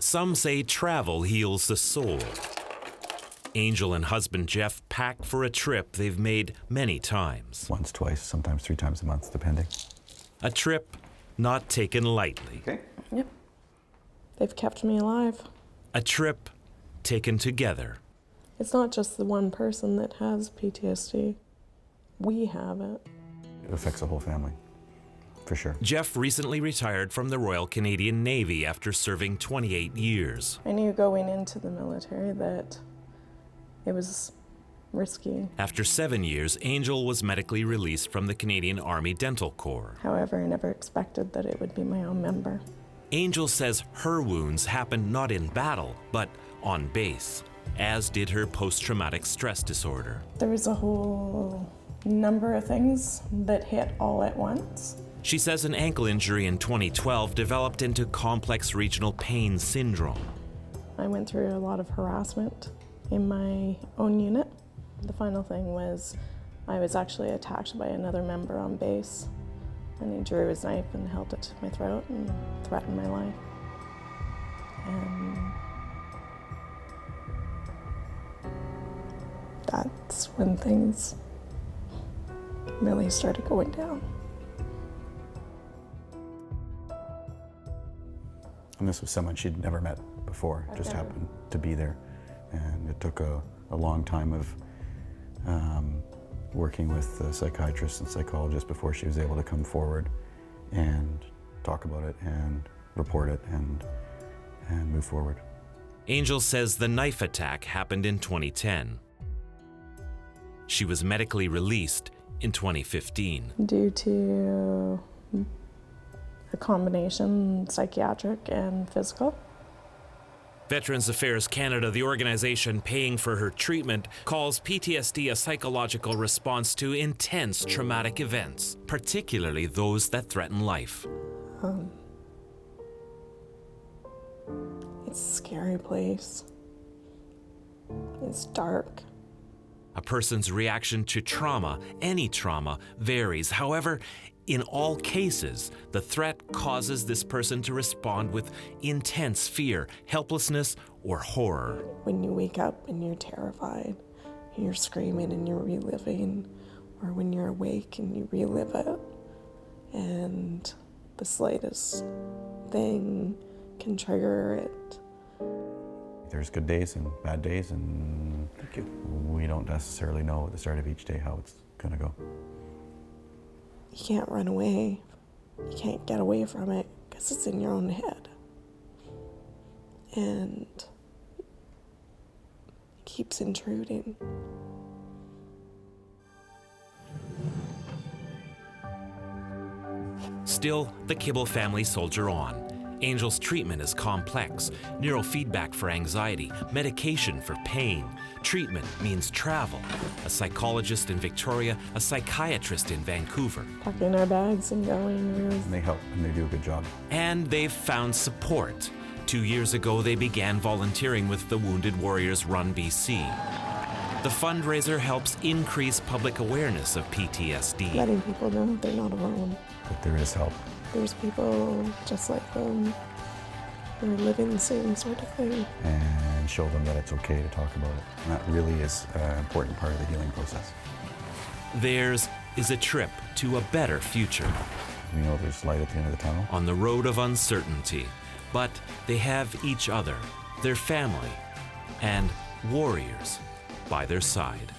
Some say travel heals the soul. Angel and husband Jeff pack for a trip they've made many times. Once, twice, sometimes 3 times a month, depending. A trip not taken lightly. Okay. Yep. They've kept me alive. A trip taken together. It's not just the one person that has PTSD. We have it. It affects the whole family, for sure. Jeff recently retired from the Royal Canadian Navy after serving 28 years. I knew going into the military that it was risky. After 7 years, Angel was medically released from the Canadian Army Dental Corps. However, I never expected that it would be my own member. Angel says her wounds happened not in battle, but on base, as did her post-traumatic stress disorder. There was a whole number of things that hit all at once. She says an ankle injury in 2012 developed into complex regional pain syndrome. I went through a lot of harassment in my own unit. The final thing was I was actually attacked by another member on base, and he drew his knife and held it to my throat and threatened my life. And that's when things really started going down. And this was someone she'd never met before, just happened to be there. And it took a long time of working with the psychiatrists and psychologists before she was able to come forward and talk about it and report it and move forward. Angel says the knife attack happened in 2010. She was medically released in 2015. Due to a combination psychiatric and physical. Veterans Affairs Canada, the organization paying for her treatment, calls PTSD a psychological response to intense traumatic events, particularly those that threaten life. It's a scary place. It's dark. A person's reaction to trauma, any trauma, varies. However, in all cases, the threat causes this person to respond with intense fear, helplessness, or horror. When you wake up and you're terrified, and you're screaming and you're reliving, or when you're awake and you relive it, and the slightest thing can trigger it. There's good days and bad days, and we don't necessarily know at the start of each day how it's gonna go. You can't run away. You can't get away from it because it's in your own head. And it keeps intruding. Still, the Kibble family soldier on. Angel's treatment is complex. Neurofeedback for anxiety, medication for pain. Treatment means travel. A psychologist in Victoria, a psychiatrist in Vancouver. Packing our bags and going. And they help, and they do a good job. And they've found support. 2 years ago, they began volunteering with the Wounded Warriors Run BC. The fundraiser helps increase public awareness of PTSD. Letting people know they're not alone. But there is help. There's people just like them who are living the same sort of thing. And show them that it's okay to talk about it. And that really is an important part of the healing process. Theirs is a trip to a better future. We know there's light at the end of the tunnel. On the road of uncertainty, but they have each other, their family, and warriors by their side.